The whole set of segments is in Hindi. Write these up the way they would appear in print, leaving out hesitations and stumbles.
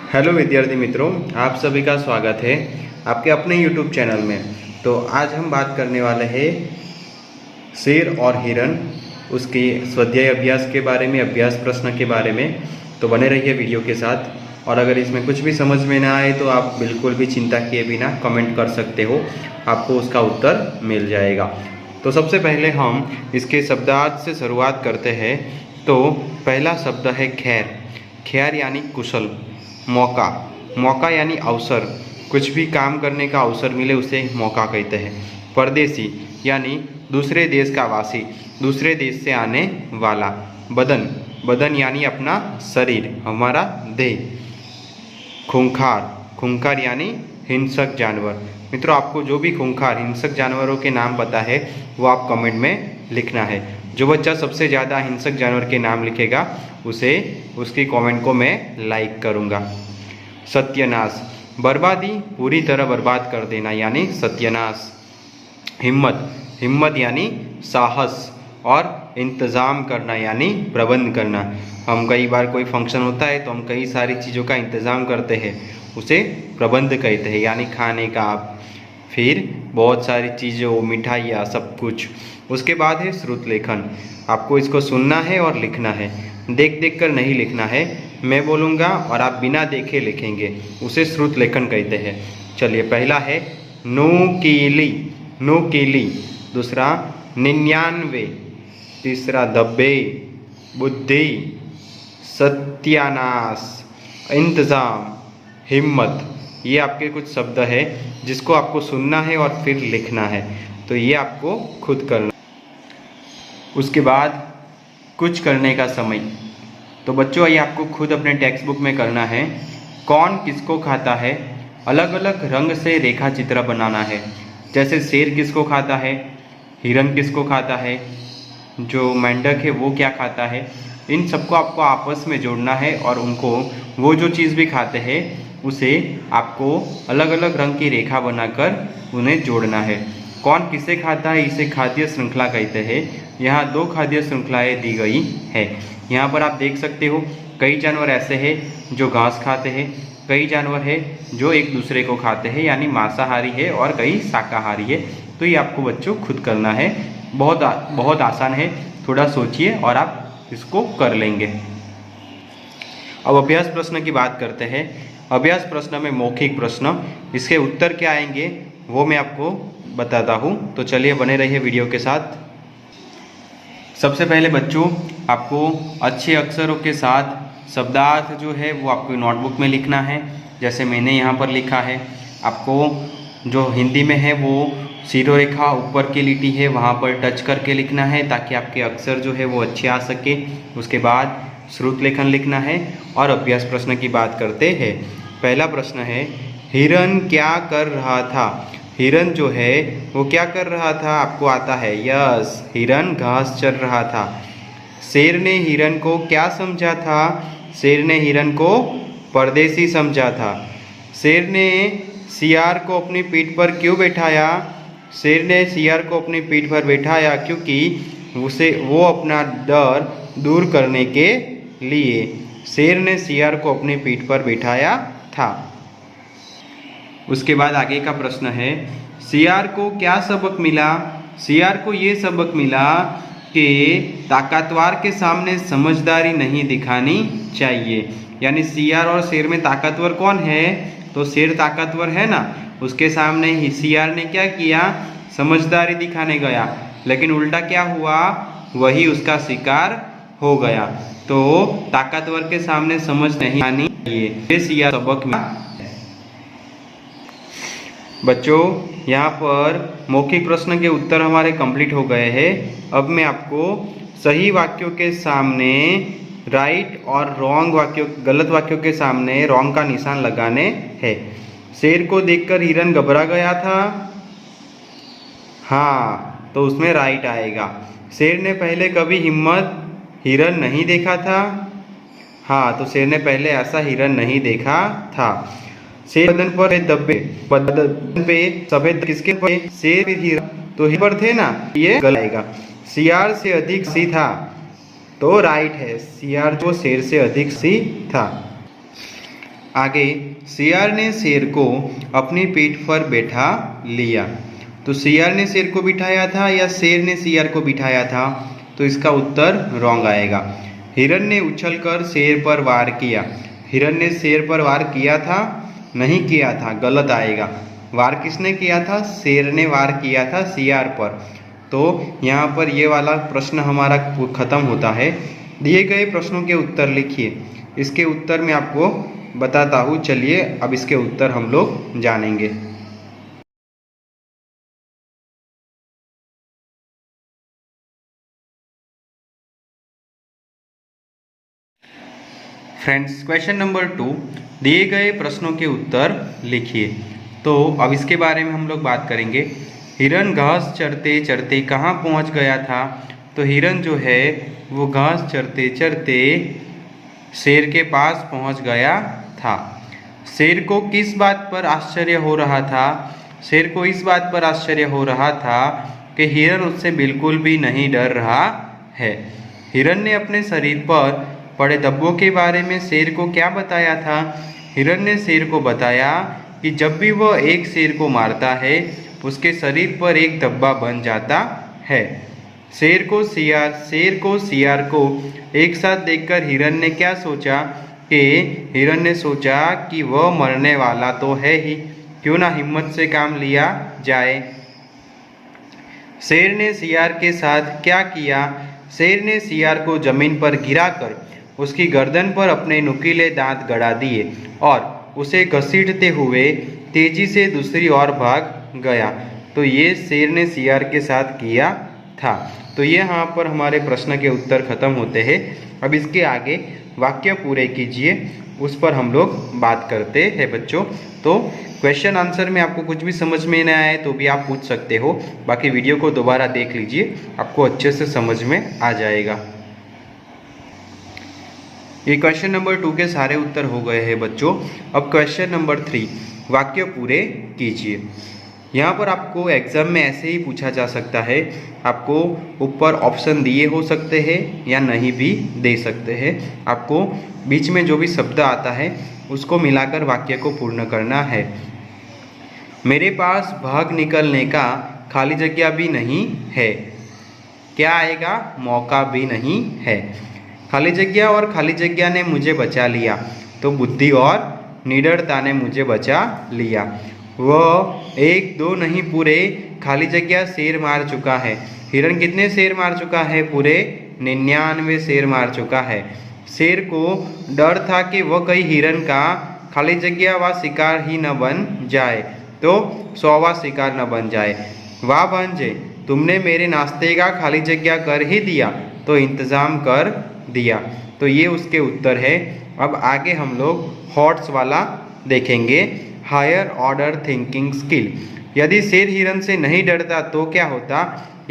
हेलो विद्यार्थी मित्रों, आप सभी का स्वागत है आपके अपने YouTube चैनल में। तो आज हम बात करने वाले हैं शेर और हिरन, उसके स्वाध्याय अभ्यास के बारे में, अभ्यास प्रश्न के बारे में। तो बने रहिए वीडियो के साथ। और अगर इसमें कुछ भी समझ में ना आए तो आप बिल्कुल भी चिंता किए बिना कमेंट कर सकते हो, आपको उसका उत्तर मिल जाएगा। तो सबसे पहले हम इसके शब्दार्थ से शुरुआत करते हैं। तो पहला शब्द है खैर। खैर यानी कुशल। मौका, मौका यानी अवसर, कुछ भी काम करने का अवसर मिले उसे मौका कहते हैं। परदेसी यानी दूसरे देश का वासी, दूसरे देश से आने वाला। बदन, बदन यानी अपना शरीर, हमारा देह। खूंखार, खूंखार यानी हिंसक जानवर। मित्रों, आपको जो भी खूंखार हिंसक जानवरों के नाम पता है वो आप कमेंट में लिखना है। जो बच्चा सबसे ज़्यादा हिंसक जानवर के नाम लिखेगा उसे उसकी कमेंट को मैं लाइक करूँगा। सत्यानाश, बर्बादी, पूरी तरह बर्बाद कर देना यानी सत्यानाश। हिम्मत, हिम्मत यानी साहस और इंतज़ाम करना यानी प्रबंध करना। हम कई बार कोई फंक्शन होता है तो हम कई सारी चीज़ों का इंतज़ाम करते हैं, उसे प्रबंध कहते हैं। यानी खाने का, फिर बहुत सारी चीज़ों, मिठाइयाँ, सब कुछ। उसके बाद है श्रुत लेखन। आपको इसको सुनना है और लिखना है, देख देख कर नहीं लिखना है। मैं बोलूँगा और आप बिना देखे लिखेंगे, उसे श्रुत लेखन कहते हैं। चलिए, पहला है नुकीली, नुकीली। दूसरा 99, तीसरा 90, बुद्धि, सत्यानाश, इंतज़ाम, हिम्मत। ये आपके कुछ शब्द है जिसको आपको सुनना है और फिर लिखना है। तो ये आपको खुद करना। उसके बाद कुछ करने का समय। तो बच्चों, ये आपको खुद अपने टेक्स्ट बुक में करना है। कौन किसको खाता है, अलग अलग रंग से रेखा चित्र बनाना है। जैसे शेर किसको खाता है, हिरन किसको खाता है, जो मेंढक है वो क्या खाता है। इन सबको आपको आपस में जोड़ना है और उनको, वो जो चीज़ भी खाते हैं उसे आपको अलग अलग रंग की रेखा बनाकर उन्हें जोड़ना है। कौन किसे खाता है, इसे खाद्य श्रृंखला कहते हैं। यहाँ 2 खाद्य श्रृंखलाएँ दी गई है। यहाँ पर आप देख सकते हो कई जानवर ऐसे हैं जो घास खाते हैं, कई जानवर है जो एक दूसरे को खाते हैं, यानी मांसाहारी है, और कई शाकाहारी है। तो ये आपको बच्चों खुद करना है। बहुत आसान है, थोड़ा सोचिए और आप इसको कर लेंगे। अब अभ्यास प्रश्न की बात करते हैं। अभ्यास प्रश्न में मौखिक प्रश्न, इसके उत्तर क्या आएंगे वो मैं आपको बताता हूँ। तो चलिए, बने रहिए वीडियो के साथ। सबसे पहले बच्चों, आपको अच्छे अक्षरों के साथ शब्दार्थ जो है वो आपको नोटबुक में लिखना है। जैसे मैंने यहाँ पर लिखा है। आपको जो हिंदी में है वो शिरोरेखा ऊपर की लिटी है वहाँ पर टच करके लिखना है, ताकि आपके अक्षर जो है वो अच्छे आ सके। उसके बाद श्रुत लेखन लिखना है। और अभ्यास प्रश्न की बात करते हैं। पहला प्रश्न है, हिरन क्या कर रहा था। हिरन जो है वो क्या कर रहा था, आपको आता है। यस, हिरन घास चर रहा था। शेर ने हिरन को क्या समझा था। शेर ने हिरन को परदेसी समझा था। शेर ने सियार को अपनी पीठ पर क्यों बैठाया। शेर ने सियार को अपनी पीठ पर बैठाया क्योंकि वो अपना डर दूर करने के लिए शेर ने सियार को अपनी पीठ पर बैठाया था। उसके बाद आगे का प्रश्न है, सियार को क्या सबक मिला। सियार को ये सबक मिला कि ताकतवर के सामने समझदारी नहीं दिखानी चाहिए। यानी सियार और शेर में ताकतवर कौन है, तो शेर ताकतवर है ना, उसके सामने ही सियार ने क्या किया, समझदारी दिखाने गया, लेकिन उल्टा क्या हुआ, वही उसका शिकार हो गया। तो ताकतवर के सामने समझ नहीं आनी चाहिए, ये सियार सबक मिला। बच्चों, यहाँ पर मौखिक प्रश्न के उत्तर हमारे कंप्लीट हो गए हैं। अब मैं आपको सही वाक्यों के सामने राइट और रॉन्ग वाक्यों, गलत वाक्यों के सामने रॉन्ग का निशान लगाने हैं। शेर को देखकर हिरन घबरा गया था। हाँ, तो उसमें राइट आएगा। शेर ने पहले कभी हिरन नहीं देखा था। हाँ, तो शेर ने पहले ऐसा हिरन नहीं देखा था। शेर बदन पर धब्बे, बदन पे सफेद किसके पर, शेर फिर हिरन, तो हिरन पर थे ना, ये गलत आएगा। सियार से अधिक सी था, तो राइट है, सियार जो शेर से अधिक सी था। आगे सियार ने शेर को अपनी पीठ पर बैठा लिया। तो सियार ने शेर को बिठाया था या शेर ने सियार को बिठाया था, तो इसका उत्तर रॉन्ग आएगा। हिरन ने उछलकर शेर पर वार किया। हिरन ने शेर पर वार किया था, नहीं किया था, गलत आएगा। वार किसने किया था? शेर ने वार किया था सियार पर। तो यहाँ पर ये वाला प्रश्न हमारा खत्म होता है। दिए गए प्रश्नों के उत्तर लिखिए। इसके उत्तर मैं आपको बताता हूँ। चलिए अब इसके उत्तर हम लोग जानेंगे। फ्रेंड्स, क्वेश्चन नंबर 2, दिए गए प्रश्नों के उत्तर लिखिए। तो अब इसके बारे में हम लोग बात करेंगे। हिरन घास चरते चरते कहाँ पहुँच गया था? तो हिरन जो है वो घास चरते चरते शेर के पास पहुँच गया था। शेर को किस बात पर आश्चर्य हो रहा था? शेर को इस बात पर आश्चर्य हो रहा था कि हिरन उससे बिल्कुल भी नहीं डर रहा है। हिरन ने अपने शरीर पर पड़े धब्बों के बारे में शेर को क्या बताया था? हिरन ने शेर को बताया कि जब भी वह एक शेर को मारता है उसके शरीर पर एक धब्बा बन जाता है। शेर को सियार को एक साथ देखकर हिरन ने क्या सोचा कि हिरन ने सोचा कि वह मरने वाला तो है ही, क्यों ना हिम्मत से काम लिया जाए। शेर ने सियार के साथ क्या किया? शेर ने सियार को जमीन पर गिराकर उसकी गर्दन पर अपने नुकीले दांत गड़ा दिए और उसे घसीटते हुए तेजी से दूसरी ओर भाग गया। तो ये शेर ने सियार के साथ किया था। तो ये यहाँ पर हमारे प्रश्न के उत्तर खत्म होते हैं। अब इसके आगे वाक्य पूरे कीजिए, उस पर हम लोग बात करते हैं बच्चों। तो क्वेश्चन आंसर में आपको कुछ भी समझ में न आए तो भी आप पूछ सकते हो। बाकी वीडियो को दोबारा देख लीजिए, आपको अच्छे से समझ में आ जाएगा। ये क्वेश्चन नंबर 2 के सारे उत्तर हो गए हैं बच्चों। अब क्वेश्चन नंबर 3, वाक्य पूरे कीजिए। यहाँ पर आपको एग्जाम में ऐसे ही पूछा जा सकता है। आपको ऊपर ऑप्शन दिए हो सकते हैं या नहीं भी दे सकते हैं। आपको बीच में जो भी शब्द आता है उसको मिलाकर वाक्य को पूर्ण करना है। मेरे पास भाग निकलने का खाली जगह भी नहीं है। क्या आएगा? मौका भी नहीं है। खाली जगह और खाली जगह ने मुझे बचा लिया, तो बुद्धि और निडरता ने मुझे बचा लिया। वह 1 2 नहीं पूरे खाली जगह शेर मार चुका है। हिरन कितने शेर मार चुका है? पूरे 99 शेर मार चुका है। शेर को डर था कि वह कहीं हिरन का खाली जगह व शिकार ही न बन जाए, तो 100वां शिकार न बन जाए। वाह भांजे, तुमने मेरे नाश्ते का खाली जगह कर ही दिया, तो इंतज़ाम कर दिया। तो ये उसके उत्तर है। अब आगे हम लोग हॉट्स वाला देखेंगे, हायर ऑर्डर थिंकिंग स्किल। यदि शेर हिरन से नहीं डरता तो क्या होता?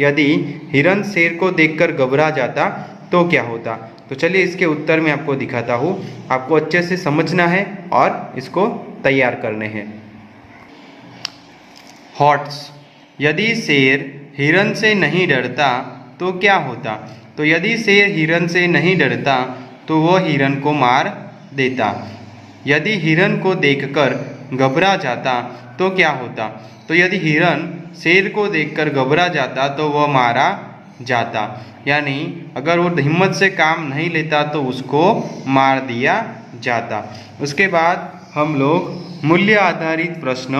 यदि हिरन शेर को देखकर घबरा जाता तो क्या होता? तो चलिए इसके उत्तर मैं आपको दिखाता हूँ। आपको अच्छे से समझना है और इसको तैयार करने हैं। हॉट्स, यदि शेर हिरन से नहीं डरता तो क्या होता? तो यदि शेर हिरन से नहीं डरता तो वह हिरन को मार देता। यदि हिरन को देखकर घबरा जाता तो क्या होता? तो यदि हिरन शेर को देखकर घबरा जाता तो वह मारा जाता। यानी अगर वो हिम्मत से काम नहीं लेता तो उसको मार दिया जाता। उसके बाद हम लोग मूल्य आधारित प्रश्न,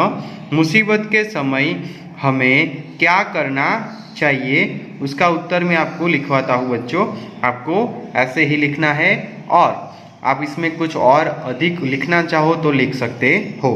मुसीबत के समय हमें क्या करना चाहिए, उसका उत्तर मैं आपको लिखवाता हूँ बच्चों। आपको ऐसे ही लिखना है और आप इसमें कुछ और अधिक लिखना चाहो तो लिख सकते हो।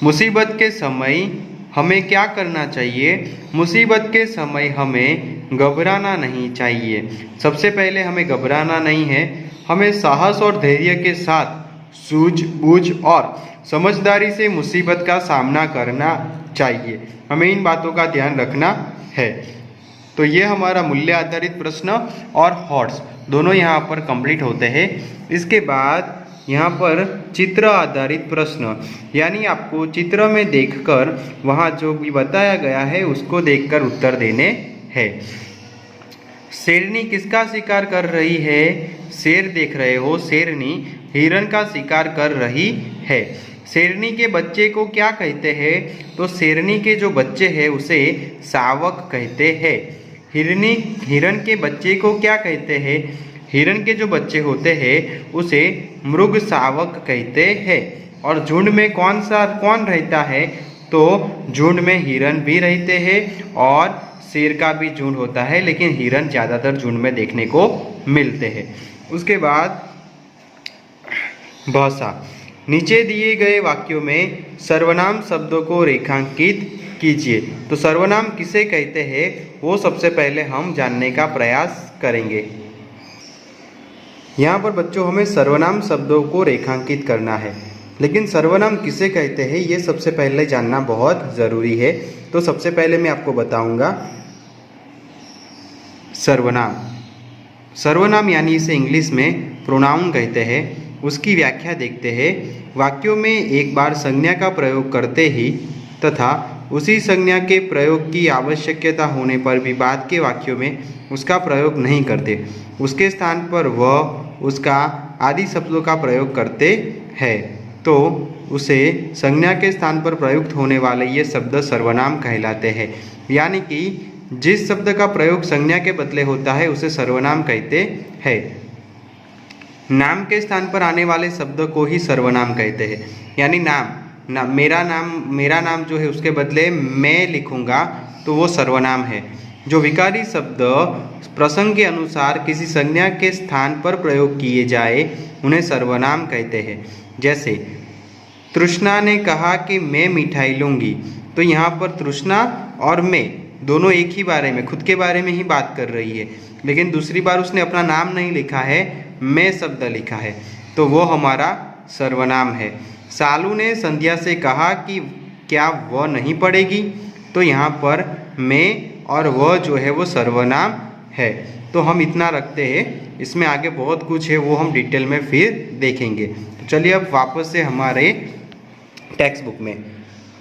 मुसीबत के समय हमें क्या करना चाहिए? मुसीबत के समय हमें घबराना नहीं चाहिए। सबसे पहले हमें घबराना नहीं है, हमें साहस और धैर्य के साथ सूझबूझ और समझदारी से मुसीबत का सामना करना चाहिए। हमें इन बातों का ध्यान रखना है। तो ये हमारा मूल्य आधारित प्रश्न और हॉट्स दोनों यहाँ पर कंप्लीट होते हैं। इसके बाद यहाँ पर चित्र आधारित प्रश्न, यानी आपको चित्र में देखकर वहाँ जो भी बताया गया है उसको देखकर उत्तर देने हैं। शेरनी किसका शिकार कर रही है? शेर देख रहे हो, शेरनी हिरण का शिकार कर रही है। शेरनी के बच्चे को क्या कहते हैं? तो शेरनी के जो बच्चे हैं उसे शावक कहते हैं। हिरण के बच्चे को क्या कहते हैं? हिरण के जो बच्चे होते हैं उसे मृग शावक कहते हैं। और झुंड में कौन रहता है? तो झुंड में हिरण भी रहते हैं और शेर का भी झुंड होता है, लेकिन हिरण ज़्यादातर झुंड में देखने को मिलते हैं। उसके बाद भाषा। नीचे दिए गए वाक्यों में सर्वनाम शब्दों को रेखांकित कीजिए। तो सर्वनाम किसे कहते हैं वो सबसे पहले हम जानने का प्रयास करेंगे। यहाँ पर बच्चों हमें सर्वनाम शब्दों को रेखांकित करना है, लेकिन सर्वनाम किसे कहते हैं ये सबसे पहले जानना बहुत ज़रूरी है। तो सबसे पहले मैं आपको बताऊंगा सर्वनाम। सर्वनाम यानी इसे इंग्लिश में प्रोनाउन कहते हैं। उसकी व्याख्या देखते हैं। वाक्यों में एक बार संज्ञा का प्रयोग करते ही तथा उसी संज्ञा के प्रयोग की आवश्यकता होने पर भी बाद के वाक्यों में उसका प्रयोग नहीं करते। उसके स्थान पर वह, उसका आदि शब्दों का प्रयोग करते हैं, तो उसे संज्ञा के स्थान पर प्रयुक्त होने वाले ये शब्द सर्वनाम कहलाते हैं। यानी कि जिस शब्द का प्रयोग संज्ञा के बदले होता है उसे सर्वनाम कहते हैं। नाम के स्थान पर आने वाले शब्द को ही सर्वनाम कहते हैं। यानी मेरा नाम जो है उसके बदले मैं लिखूंगा तो वो सर्वनाम है। जो विकारी शब्द प्रसंग के अनुसार किसी संज्ञा के स्थान पर प्रयोग किए जाए उन्हें सर्वनाम कहते हैं। जैसे तृष्णा ने कहा कि मैं मिठाई लूँगी, तो यहाँ पर तृष्णा और मैं दोनों एक ही बारे में, खुद के बारे में ही बात कर रही है, लेकिन दूसरी बार उसने अपना नाम नहीं लिखा है, मैं शब्द लिखा है, तो वो हमारा सर्वनाम है। सालू ने संध्या से कहा कि क्या वह नहीं पढ़ेगी, तो यहाँ पर मैं और वह जो है वो सर्वनाम है। तो हम इतना रखते हैं। इसमें आगे बहुत कुछ है, वो हम डिटेल में फिर देखेंगे। तो चलिए अब वापस से हमारे टेक्स्ट बुक में।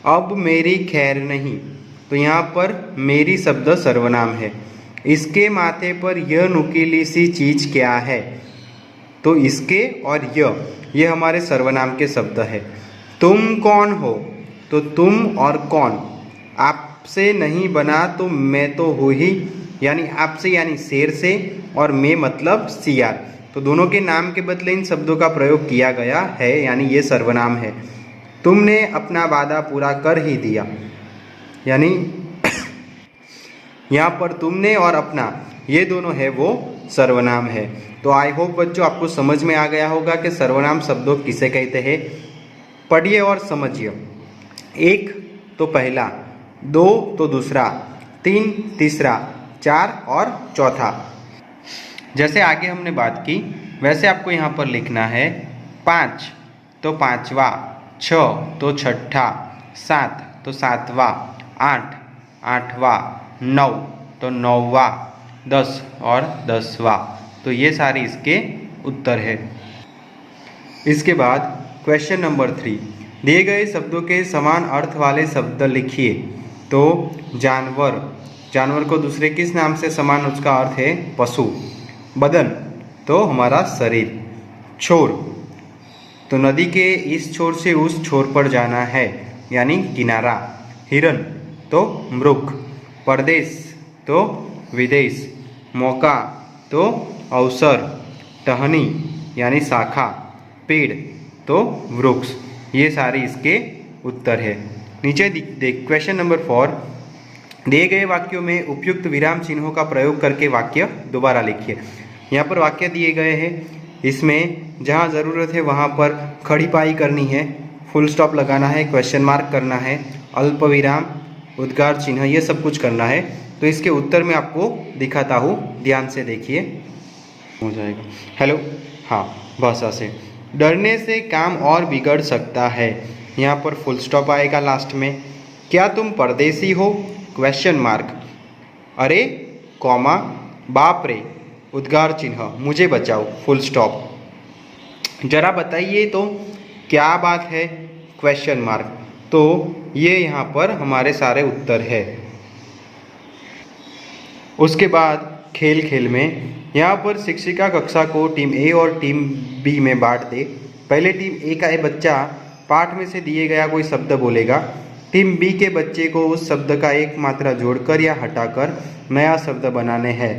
अब मेरी खैर नहीं, तो यहाँ पर मेरी शब्द सर्वनाम है। इसके माथे पर यह नुकीली सी चीज़ क्या है, तो इसके और ये हमारे सर्वनाम के शब्द है। तुम कौन हो, तो तुम और कौन। आपसे नहीं बना तो मैं तो हूँ ही, यानी आपसे यानी शेर से, और मैं मतलब सियार, तो दोनों के नाम के बदले इन शब्दों का प्रयोग किया गया है, यानी ये सर्वनाम है। तुमने अपना वादा पूरा कर ही दिया, यानी यहाँ पर तुमने और अपना ये दोनों है वो सर्वनाम है। तो आई होप बच्चों आपको समझ में आ गया होगा कि सर्वनाम शब्दों किसे कहते हैं। पढ़िए और समझिए। 1 तो पहला, 2 तो दूसरा, 3 तीसरा, 4 और चौथा। जैसे आगे हमने बात की वैसे आपको यहाँ पर लिखना है। 5 तो पाँचवा, 6 तो छठा, 7 तो सातवां, 8 आठवां, 9 तो नौवां, 10 और 10वां। तो ये सारे इसके उत्तर है। इसके बाद क्वेश्चन नंबर 3, दिए गए शब्दों के समान अर्थ वाले शब्द लिखिए। तो जानवर को दूसरे किस नाम से समान उसका अर्थ है? पशु। बदन तो हमारा शरीर। छोर तो नदी के इस छोर से उस छोर पर जाना है, यानी किनारा। हिरन तो मृग। परदेश तो विदेश। मौका तो अवसर। टहनी यानी शाखा। पेड़ तो वृक्ष। ये सारे इसके उत्तर है। नीचे देख क्वेश्चन नंबर 4, दिए गए वाक्यों में उपयुक्त विराम चिन्हों का प्रयोग करके वाक्य दोबारा लिखिए। यहाँ पर वाक्य दिए गए हैं, इसमें जहाँ ज़रूरत है वहाँ पर खड़ी पाई करनी है, फुल स्टॉप लगाना है, क्वेश्चन मार्क करना है, अल्प विराम, उद्गार चिन्ह, ये सब कुछ करना है। तो इसके उत्तर में आपको दिखाता हूँ, ध्यान से देखिए, हो जाएगा। हेलो, हाँ, भाषा से। डरने से काम और बिगड़ सकता है, यहाँ पर फुल स्टॉप आएगा लास्ट में। क्या तुम परदेसी हो? Question mark. अरे कॉमा, बाप रे, उद्गार चिन्ह, मुझे बचाओ, फुल स्टॉप। जरा बताइए तो क्या बात है? Question mark. तो ये यहाँ पर हमारे सारे उत्तर है। उसके बाद खेल में यहाँ पर शिक्षिका कक्षा को टीम ए और टीम बी में बांट दे। पहले टीम ए का बच्चा पाठ में से दिए गया कोई शब्द बोलेगा। टीम बी के बच्चे को उस शब्द का एक मात्रा जोड़कर या हटाकर नया शब्द बनाने हैं।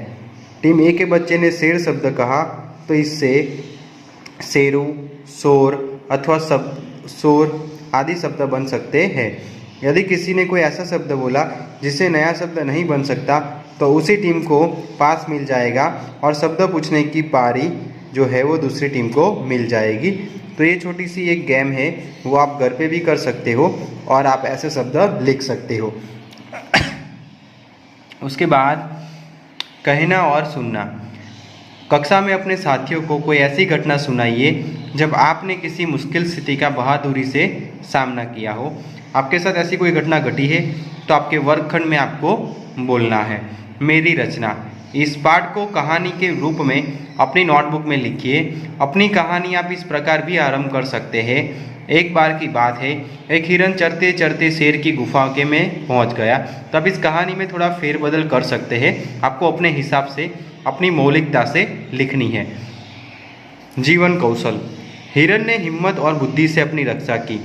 टीम ए के बच्चे ने शेर शब्द कहा तो इससे शेरू, शोर अथवा शोर आदि शब्द बन सकते हैं। यदि किसी ने कोई ऐसा शब्द बोला जिससे नया शब्द नहीं बन सकता तो उसी टीम को पास मिल जाएगा और शब्द पूछने की पारी जो है वो दूसरी टीम को मिल जाएगी। तो ये छोटी सी एक गेम है, वो आप घर पे भी कर सकते हो और आप ऐसे शब्द लिख सकते हो। उसके बाद कहना और सुनना। कक्षा में अपने साथियों को कोई ऐसी घटना सुनाइए जब आपने किसी मुश्किल स्थिति का बहादुरी से सामना किया हो। आपके साथ ऐसी कोई घटना घटी है तो आपके वर्गखंड में आपको बोलना है। मेरी रचना। इस पाठ को कहानी के रूप में अपनी नोटबुक में लिखिए। अपनी कहानी आप इस प्रकार भी आरंभ कर सकते हैं। एक बार की बात है, एक हिरन चरते चरते शेर की गुफा के में पहुंच गया। तब इस कहानी में थोड़ा फेरबदल कर सकते हैं, आपको अपने हिसाब से अपनी मौलिकता से लिखनी है। जीवन कौशल। हिरन ने हिम्मत और बुद्धि से अपनी रक्षा की।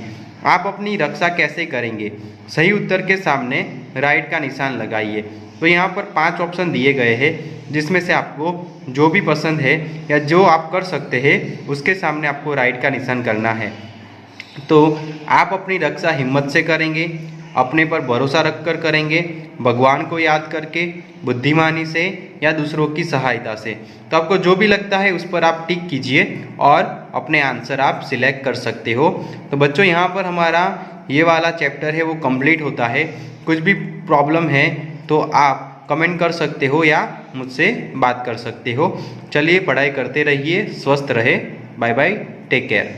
आप अपनी रक्षा कैसे करेंगे? सही उत्तर के सामने राइट का निशान लगाइए। तो यहाँ पर 5 ऑप्शन दिए गए हैं, जिसमें से आपको जो भी पसंद है या जो आप कर सकते हैं उसके सामने आपको राइट का निशान करना है। तो आप अपनी रक्षा हिम्मत से करेंगे, अपने पर भरोसा रखकर करेंगे, भगवान को याद करके, बुद्धिमानी से या दूसरों की सहायता से। तो आपको जो भी लगता है उस पर आप टिक कीजिए और अपने आंसर आप सिलेक्ट कर सकते हो। तो बच्चों यहाँ पर हमारा ये वाला चैप्टर है वो कंप्लीट होता है। कुछ भी प्रॉब्लम है तो आप कमेंट कर सकते हो या मुझसे बात कर सकते हो। चलिए पढ़ाई करते रहिए, स्वस्थ रहे। Bye bye, take care.